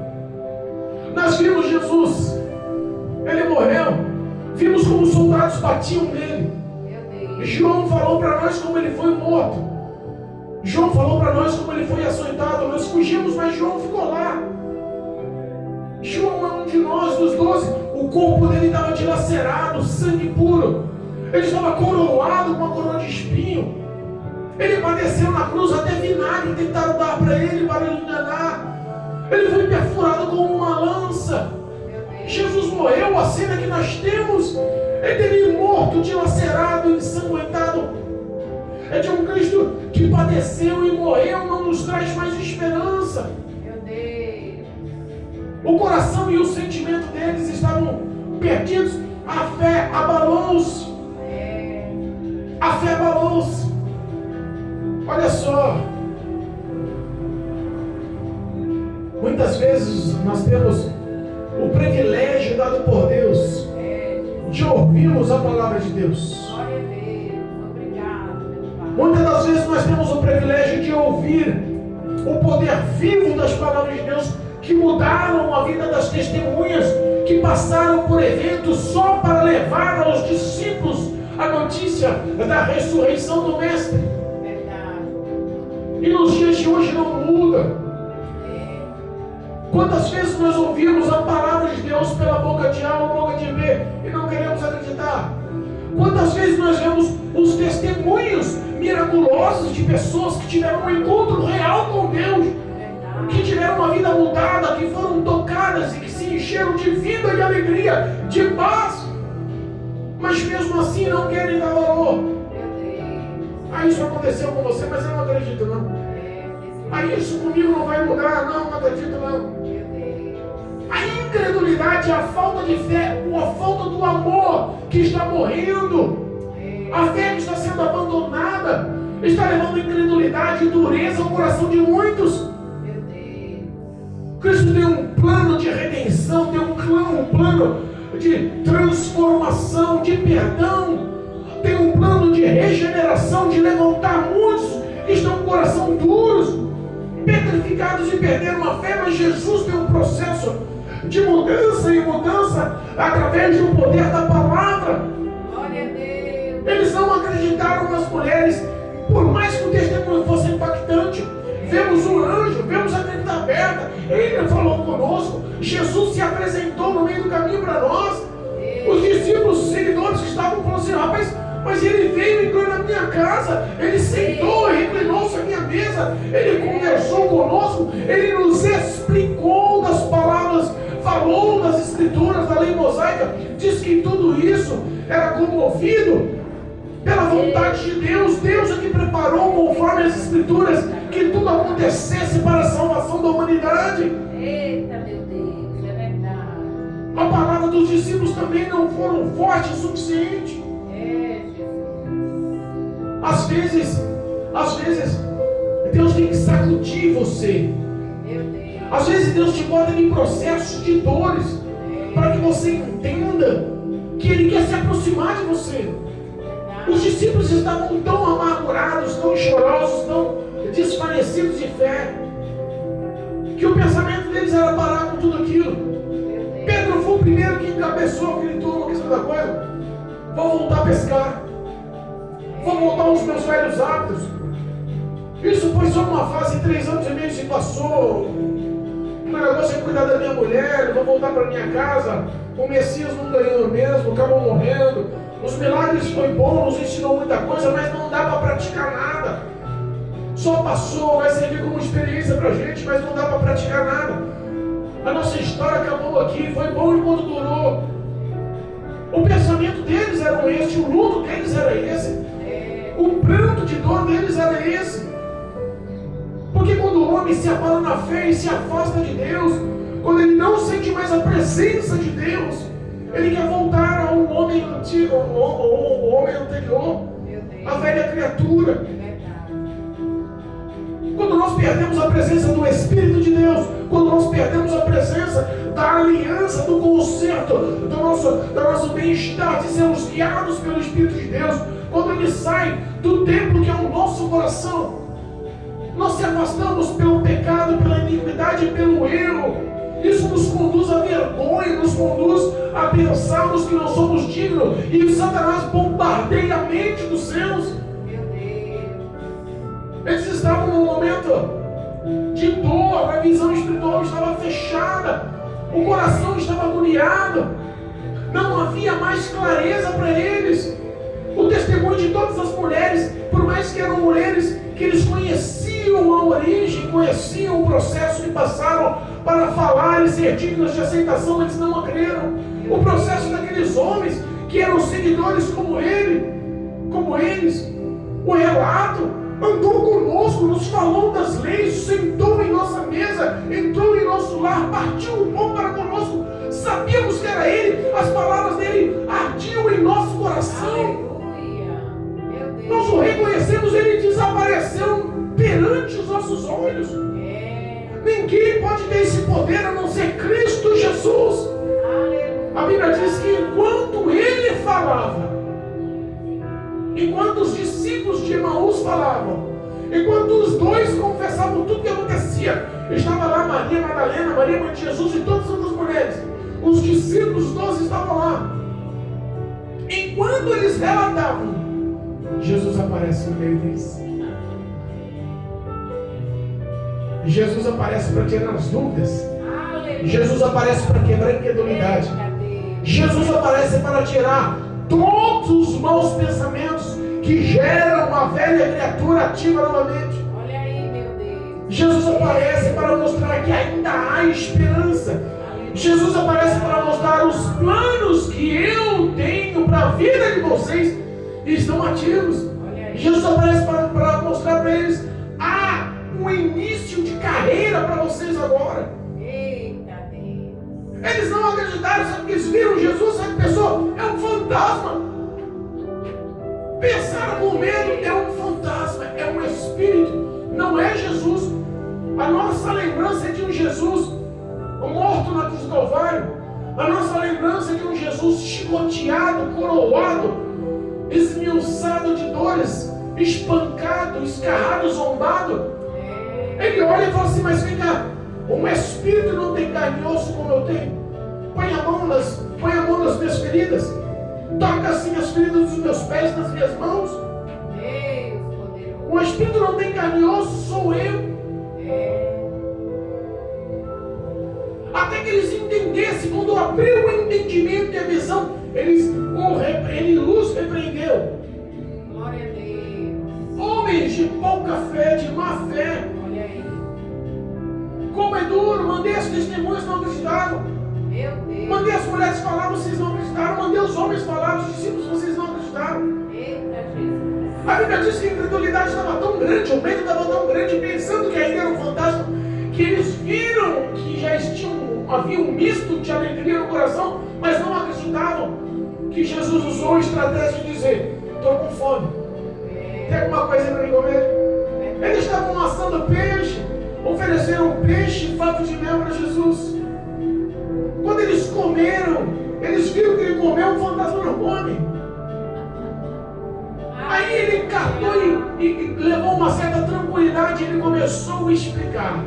Speaker 1: Nós vimos Jesus. Ele morreu. Vimos como os soldados batiam nele.
Speaker 2: Meu Deus.
Speaker 1: João falou para nós como ele foi morto. João falou para nós como ele foi açoitado. Nós fugimos, mas João ficou lá. João é um de nós, dos 12. O corpo dele estava dilacerado, sangue puro. Ele estava coroado com uma coroa de espinho. Ele padeceu na cruz, até vinagre tentaram dar para ele enganar. Ele foi perfurado com uma lança. Jesus morreu, a cena que nós temos é dele morto, dilacerado, ensanguentado. É de um Cristo que padeceu e morreu, não nos traz mais esperança.
Speaker 2: Meu Deus.
Speaker 1: O coração e o sentimento deles estavam perdidos. A fé abalou-se. A fé abalou-se. Olha só. Muitas vezes nós temos o privilégio dado por Deus de ouvirmos a palavra de Deus.
Speaker 2: Glória a Deus. Obrigado, meu Pai.
Speaker 1: Muitas das vezes nós temos o privilégio de ouvir o poder vivo das palavras de Deus que mudaram a vida das testemunhas, que passaram por eventos só para levar aos discípulos a notícia da ressurreição do Mestre.
Speaker 2: Verdade.
Speaker 1: E nos dias de hoje não muda. Quantas vezes nós ouvimos a palavra de Deus pela boca de A ou boca de B e não queremos acreditar? Quantas vezes nós vemos os testemunhos miraculosos de pessoas que tiveram um encontro real com Deus, que tiveram uma vida mudada, que foram tocadas e que se encheram de vida, de alegria, de paz, mas mesmo assim não querem dar valor. Ah, isso aconteceu com você, mas eu não acredito não. Ah, isso comigo não vai mudar, não acredito não. A incredulidade, a falta de fé, ou a falta do amor que está morrendo, a fé que está sendo abandonada, está levando incredulidade e dureza ao coração de muitos. Cristo tem um plano de redenção, tem um plano de transformação, de perdão, tem um plano de regeneração, de levantar muitos que estão com o coração duros, petrificados de perder uma fé, mas Jesus tem um processo de mudança e mudança através do poder da palavra.
Speaker 2: Glória a Deus.
Speaker 1: Eles não acreditaram nas mulheres, por mais que o testemunho fosse impactante. Vemos um anjo, vemos a crente aberta, ele falou conosco, Jesus se apresentou no meio do caminho para nós. Os discípulos, os seguidores que estavam falando assim, rapaz, mas ele veio e entrou na minha casa, ele sentou e reclinou-se à minha mesa, ele conversou conosco, ele nos explicou das palavras, falou das escrituras, da lei mosaica, diz que tudo isso era comovido pela vontade de Deus. Deus é que preparou, conforme as escrituras, que tudo acontecesse para a salvação da humanidade.
Speaker 2: Eita, meu Deus, é verdade.
Speaker 1: A palavra dos discípulos também não foram fortes o suficiente.
Speaker 2: Jesus.
Speaker 1: Às vezes, Deus tem que sacudir você.
Speaker 2: Meu Deus.
Speaker 1: Às vezes Deus te bota em processos de dores, para que você entenda que Ele quer se aproximar de você. Os discípulos estavam tão amargurados, tão chorosos, tão desvanecidos de fé, que o pensamento deles era parar com tudo aquilo. Pedro foi o primeiro que encabeçou, gritou uma questão da coisa: vou voltar a pescar, vou voltar aos meus velhos hábitos. Isso foi só uma fase, 3 anos e meio se passou. O negócio é cuidar da minha mulher, vou voltar para minha casa. O Messias não ganhou mesmo, acabou morrendo. Os milagres foi bom, nos ensinou muita coisa, mas não dá para praticar nada. Só passou, vai servir como experiência para a gente, mas não dá para praticar nada. A nossa história acabou aqui, foi bom enquanto durou. O pensamento deles era esse, o luto deles era esse, o pranto de dor deles era esse. Porque quando o homem se abala na fé e se afasta de Deus, quando ele não sente mais a presença de Deus, ele quer voltar ao homem antigo, ao homem anterior, a velha criatura. Quando nós perdemos a presença do Espírito de Deus, quando nós perdemos a presença da aliança, do conserto, do nosso bem-estar, de sermos guiados pelo Espírito de Deus, quando ele sai do templo que é o nosso coração, nós se afastamos pelo pecado, pela iniquidade e pelo erro. Isso nos conduz à vergonha, nos conduz a pensarmos que não somos dignos, e Satanás bombardeia a mente dos seus. Eles estavam num momento de dor, a visão espiritual estava fechada, o coração estava agoniado, não havia mais clareza para eles. O testemunho de todas as mulheres, por mais que eram mulheres que eles conheciam a origem, conheciam o processo que passaram para falar e ser dignos de aceitação, eles não creram. O processo daqueles homens que eram seguidores como eles, o relato, andou conosco, nos falou das leis, sentou em nossa mesa, entrou em nosso lar, partiu o pão para conosco, sabíamos que era Ele, as palavras dele ardiam em nosso coração. Nós o reconhecemos, Ele desapareceu perante os nossos olhos. Ninguém pode ter esse poder a não ser Cristo Jesus. A Bíblia diz que enquanto Ele falava, enquanto os discípulos de Emaús falavam, enquanto os dois confessavam tudo que acontecia, estava lá Maria Madalena, Maria mãe de Jesus e todas as outras mulheres. Os discípulos, os 12 estavam lá. Enquanto eles relatavam, Jesus aparece no meio deles. Jesus aparece para tirar as dúvidas. Jesus aparece para quebrar a incredulidade. Jesus aparece para tirar todos os maus pensamentos que geram uma velha criatura ativa novamente.
Speaker 2: Olha aí, meu Deus.
Speaker 1: Jesus aparece para mostrar que ainda há esperança. Jesus aparece para mostrar os planos que eu tenho para a vida de vocês estão ativos. Jesus aparece para mostrar para eles há um início de carreira para vocês agora.
Speaker 2: Eita Deus.
Speaker 1: Eles não acreditaram, sabe que eles viram Jesus, sabe, pessoa, é um fantasma. Pensaram com medo, é um fantasma, é um espírito, não é Jesus. A nossa lembrança é de um Jesus morto na cruz do Calvário. A nossa lembrança é de um Jesus chicoteado, coroado, esmiuçado de dores, espancado, escarrado, zombado. Ele olha e fala assim, mas vem cá, um espírito não tem carne e osso como eu tenho. Põe a mão nas minhas feridas. Toca assim as feridas dos meus pés, nas minhas mãos.
Speaker 2: Deus poderoso.
Speaker 1: O espírito não tem carne e osso, sou eu. Até que eles entendessem, quando abriu o entendimento e a visão, ele os repreendeu.
Speaker 2: Glória a Deus.
Speaker 1: Homens de pouca fé, de má fé.
Speaker 2: Olha aí.
Speaker 1: Como é duro, mandei as testemunhas, não acreditaram.
Speaker 2: Meu Deus.
Speaker 1: Mandei as mulheres falar, vocês não acreditaram. Mandei os homens falar, os discípulos, vocês não acreditaram.
Speaker 2: Eita Jesus.
Speaker 1: A Bíblia diz que a incredulidade estava tão grande, o medo estava tão grande, pensando que ainda era um fantasma, que eles viram que já havia um misto de alegria no coração, mas não acreditavam que Jesus usou a estratégia de dizer, estou com fome, tem alguma coisa para me comer? Eles estavam assando peixe, ofereceram peixe e fato de mel para Jesus. Quando eles comeram, eles viram que ele comeu, o fantasma não come. Aí ele catou e levou uma certa tranquilidade e ele começou a explicar.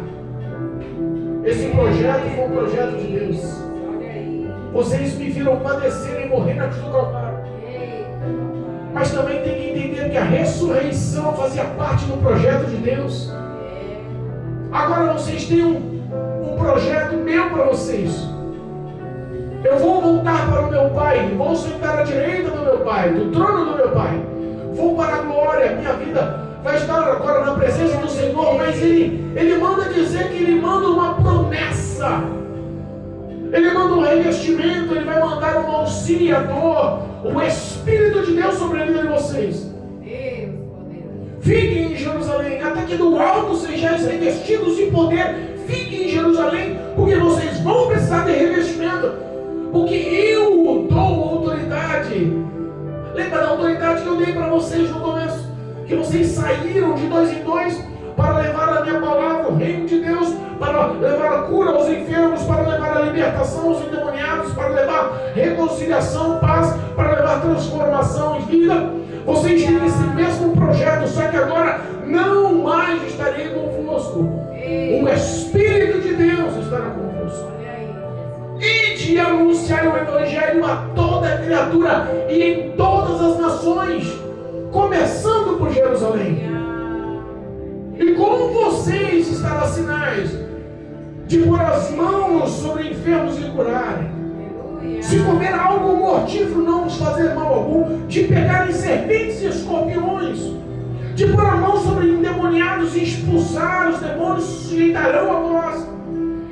Speaker 1: Esse projeto foi um projeto de Deus.
Speaker 2: Olha aí.
Speaker 1: Vocês me viram padecer e morrer na cruz do Calvário.
Speaker 2: Eita papai.
Speaker 1: Mas também tem que entender que a ressurreição fazia parte do projeto de Deus. Agora vocês têm um projeto meu para vocês. Eu vou voltar para o meu Pai, vou sentar à direita do meu Pai, do trono do meu Pai. Vou para a glória, minha vida vai estar agora na presença do Senhor, mas ele manda dizer que ele manda uma promessa. Ele manda um revestimento, ele vai mandar um auxiliador, o Espírito de Deus sobre a vida de vocês.
Speaker 2: Deus poderoso.
Speaker 1: Fiquem em Jerusalém, até que do alto sejais revestidos de poder. Fiquem em Jerusalém, porque vocês vão precisar de revestimento, porque eu dou autoridade. Lembra da autoridade que eu dei para vocês no começo? Que vocês saíram de 2 em 2 para levar a minha palavra, o reino de Deus, para levar a cura aos enfermos, para levar a libertação aos endemoniados, para levar reconciliação, paz, para levar transformação e vida. Vocês têm esse mesmo projeto, só que agora não mais estarei convosco. O Espírito de Deus estará convosco.
Speaker 2: Olha aí.
Speaker 1: E de anunciar o Evangelho a toda criatura e em todas as nações, começando por Jerusalém. E com vocês estará sinais de pôr as mãos sobre enfermos e curarem, se comer algo mortífero não nos fazer mal algum, de pegarem serpentes e escorpiões, de pôr a mão sobre endemoniados e expulsar os demônios, sujeitarão a vós.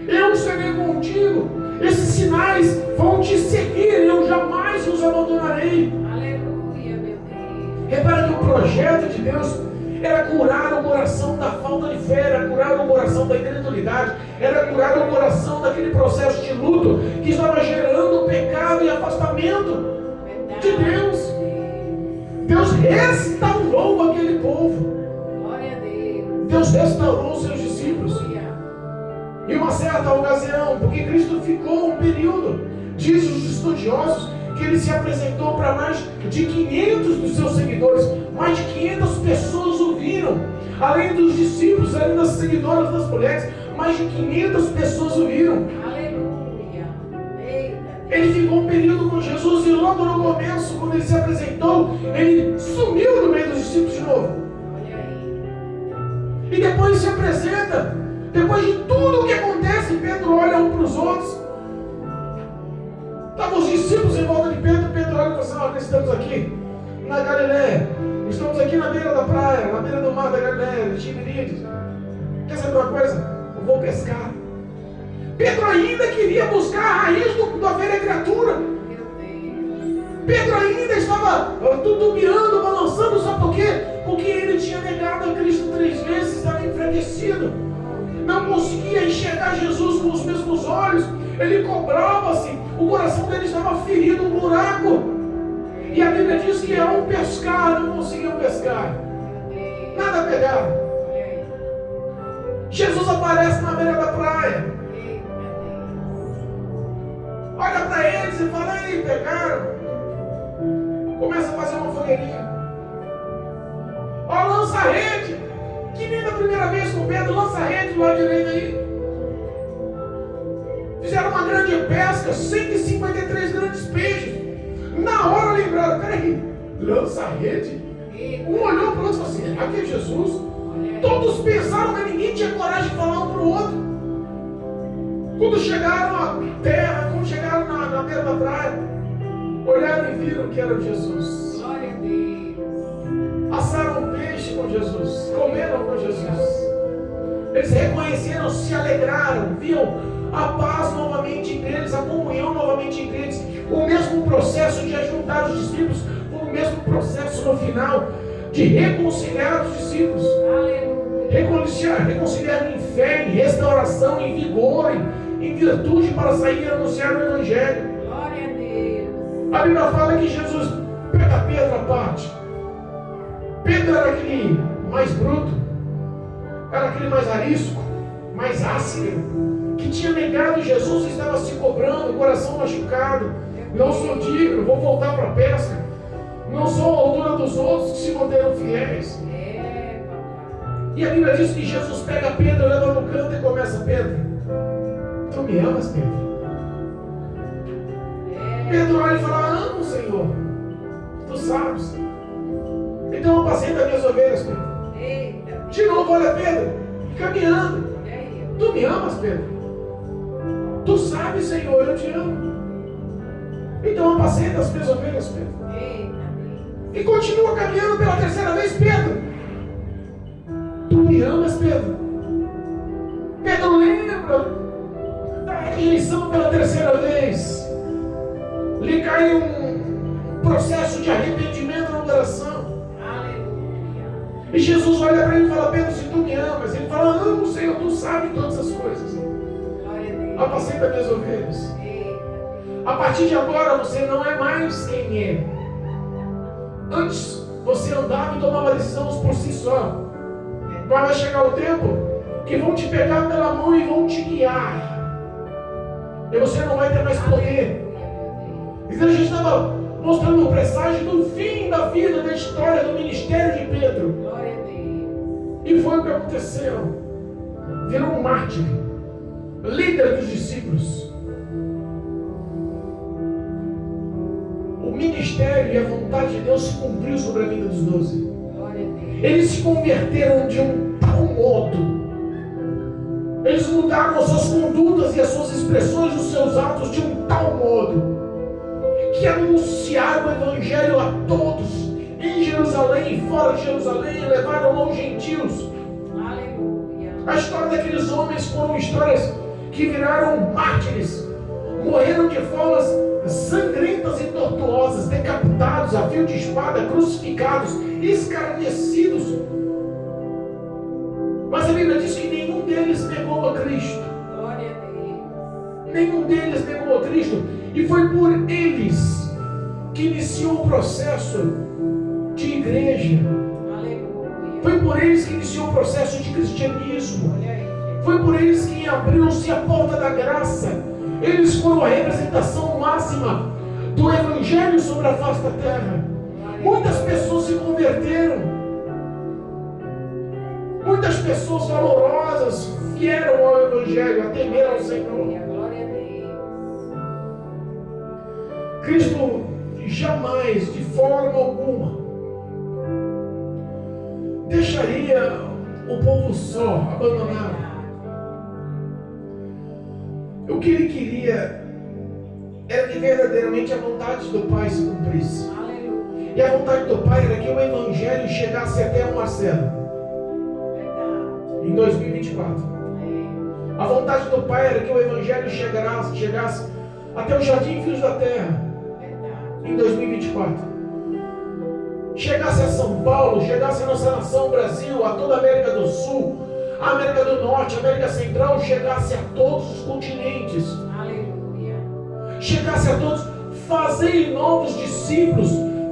Speaker 1: Eu serei contigo, esses sinais vão te seguir, eu jamais os abandonarei.
Speaker 2: Aleluia, meu Deus.
Speaker 1: Repara que o projeto de Deus era curar o coração da falta de fé, era curar o coração da incredulidade, era curar o coração daquele processo de luto que estava gerando pecado e afastamento de Deus. Deus restaurou aquele povo.
Speaker 2: Glória a Deus.
Speaker 1: Deus restaurou os seus discípulos. Em uma certa ocasião, porque Cristo ficou um período, diz os estudiosos, que ele se apresentou para mais de 500 dos seus seguidores. Mais de 500 pessoas o viram. Além dos discípulos, além das seguidoras das mulheres, mais de 500 pessoas o viram.
Speaker 2: Aleluia. Eita.
Speaker 1: Ele ficou um período com Jesus e logo no começo, quando ele se apresentou, ele sumiu no meio dos discípulos de novo.
Speaker 2: Olha aí.
Speaker 1: E depois se apresenta. Depois de tudo o que acontece, Desce, Pedro olha um para os outros. Estavam os discípulos em volta de Pedro. Pedro olha e fala assim: estamos aqui na Galileia. Estamos aqui na beira da praia, na beira do mar da Galileia, de Tiberíades. Quer saber uma coisa? Eu vou pescar. Pedro ainda queria buscar a raiz da velha criatura. Pedro ainda estava tutubiando, balançando, sabe por quê? Porque ele tinha negado a Cristo 3 vezes, estava enfraquecido. Não conseguia enxergar Jesus com os mesmos olhos. Ele cobrava-se, o coração dele estava ferido, um buraco. E a Bíblia diz que ao pescar, não conseguiam pescar. Nada pegar. Jesus aparece na beira da praia. Olha para eles e fala: aí, pegaram. Começa a fazer uma fogueirinha. Ó, lança a rede. Que nem da primeira vez com Pedro, lança a rede do lado direito aí. Fizeram uma grande pesca, 153 grandes peixes. Na hora lembraram: peraí, lança a rede? Um olhou para o outro e falou assim: será que é Jesus? Todos pensaram, mas ninguém tinha coragem de falar um para o outro. Quando chegaram à terra, quando chegaram na beira da praia, olharam e viram que era Jesus.
Speaker 2: Glória a Deus.
Speaker 1: Assaram o peixe com Jesus, comeram com Jesus. Eles reconheceram, se alegraram, viam a paz novamente entre eles, a comunhão novamente entre eles. O mesmo processo de ajuntar os discípulos, foi o mesmo processo no final de reconciliar os discípulos.
Speaker 2: Aleluia.
Speaker 1: Reconciliar em fé, em restauração, em vigor, em virtude para sair e anunciar o Evangelho.
Speaker 2: Glória a Deus.
Speaker 1: A Bíblia fala que Jesus pega Pedro à parte. Pedro era aquele mais bruto, era aquele mais arisco, mais áspero, que tinha negado Jesus e estava se cobrando, o coração machucado. Não sou digno, vou voltar para a pesca. Não sou a altura dos outros que se manteram fiéis. E a Bíblia diz que Jesus pega Pedro, leva no canto e começa: Pedro, tu me amas, Pedro? Pedro olha e fala: amo, Senhor, tu sabes. Então apacenta minhas ovelhas, Pedro. De novo, olha Pedro, caminhando: tu me amas, Pedro? Tu sabes, Senhor, eu te amo. Então apacenta as minhas ovelhas, Pedro. E continua caminhando pela terceira vez: Pedro, tu me amas, Pedro? Pedro lembra da rejeição pela terceira vez. Lhe cai um processo de arrependimento no coração.
Speaker 2: Aleluia.
Speaker 1: E Jesus olha para ele e fala: Pedro, se tu me amas. Ele fala: amo, Senhor, tu sabes todas as coisas.
Speaker 2: Glória a Deus.
Speaker 1: Apacenta minhas ovelhas. A partir de agora você não é mais quem é. Antes você andava e tomava decisões por si só. Mas vai chegar o tempo que vão te pegar pela mão e vão te guiar. E você não vai ter mais poder. Então a gente estava mostrando o presságio do fim da vida, da história do ministério de Pedro.
Speaker 2: Glória a Deus.
Speaker 1: E foi o que aconteceu. Virou um mártir, líder dos discípulos. O ministério e a vontade de Deus se cumpriu sobre a vida dos 12.
Speaker 2: Glória a Deus.
Speaker 1: Eles se converteram de um tal modo. Eles mudaram as suas condutas e as suas expressões, os seus atos de um tal modo que anunciaram o Evangelho a todos, em Jerusalém e fora de Jerusalém, e levaram aos gentios.
Speaker 2: Aleluia.
Speaker 1: A história daqueles homens foram histórias que viraram mártires, morreram de formas sangrentas e tortuosas, decapitados a fio de espada, crucificados, escarnecidos. Mas a Bíblia diz que nenhum deles negou a Cristo.
Speaker 2: Glória a Deus.
Speaker 1: Nenhum deles negou a Cristo. E foi por eles que iniciou o processo de igreja.
Speaker 2: Aleluia.
Speaker 1: Foi por eles que iniciou o processo de cristianismo.
Speaker 2: Olha aí.
Speaker 1: Foi por eles que abriu-se a porta da graça. Eles foram a representação máxima do Evangelho sobre a face da terra. Muitas pessoas se converteram. Muitas pessoas valorosas vieram ao Evangelho, a temer ao Senhor.
Speaker 2: Glória a Deus.
Speaker 1: Cristo jamais, de forma alguma, deixaria o povo só, abandonado. O que ele queria era que verdadeiramente a vontade do Pai se cumprisse.
Speaker 2: Aleluia.
Speaker 1: E a vontade do Pai era que o Evangelho chegasse até o Marcelo
Speaker 2: Verdade.
Speaker 1: em 2024. A vontade do Pai era que o Evangelho chegasse até o Jardim Filhos da Terra
Speaker 2: Verdade.
Speaker 1: em 2024. Chegasse a São Paulo, chegasse a nossa nação, Brasil, a toda a América do Sul, a América do Norte, a América Central, chegasse a todos os continentes.
Speaker 2: Aleluia.
Speaker 1: Chegasse a todos, fazei novos discípulos,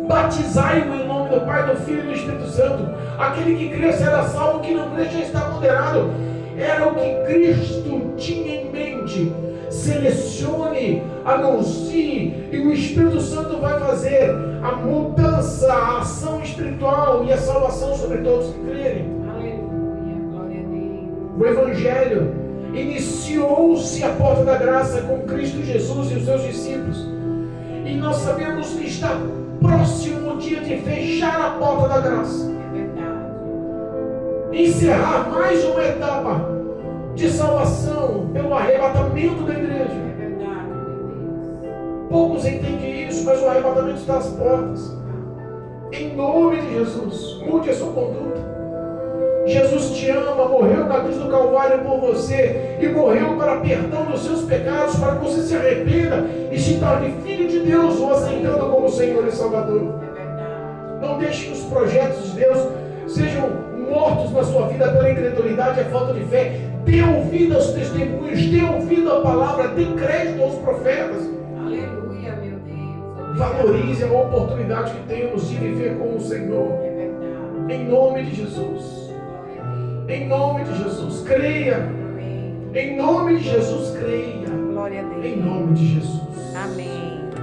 Speaker 1: batizai-o em nome do Pai, do Filho e do Espírito Santo. Aquele que crê será salvo, que não crê já está condenado. Era o que Cristo tinha em mente. Selecione, anuncie, e o Espírito Santo vai fazer a mudança, a ação espiritual e a salvação sobre todos que crerem.
Speaker 2: Aleluia. Glória a Deus.
Speaker 1: O Evangelho iniciou-se a porta da graça com Cristo Jesus e os seus discípulos. E nós sabemos que está próximo o dia de fechar a porta da graça.
Speaker 2: É verdade.
Speaker 1: Encerrar mais uma etapa de salvação pelo arrebatamento da igreja.
Speaker 2: É verdade, meu Deus.
Speaker 1: Poucos entendem isso, mas o arrebatamento está às portas. Em nome de Jesus, mude a sua conduta. Jesus te ama, morreu na cruz do Calvário por você e morreu para perdão dos seus pecados, para que você se arrependa e se torne filho de Deus, o aceitando como Senhor e Salvador.
Speaker 2: É verdade.
Speaker 1: Não deixe que os projetos de Deus sejam mortos na sua vida pela incredulidade e a falta de fé. Dê ouvido aos testemunhos, dê ouvido à palavra, dê crédito aos profetas.
Speaker 2: Aleluia, meu Deus.
Speaker 1: Valorize a oportunidade que temos de viver com o Senhor.
Speaker 2: É verdade.
Speaker 1: Em nome de Jesus.
Speaker 2: Glória a Deus.
Speaker 1: Em nome de Jesus. Creia.
Speaker 2: Amém.
Speaker 1: Em nome de Jesus, creia.
Speaker 2: Glória a Deus.
Speaker 1: Em nome de Jesus.
Speaker 2: Amém.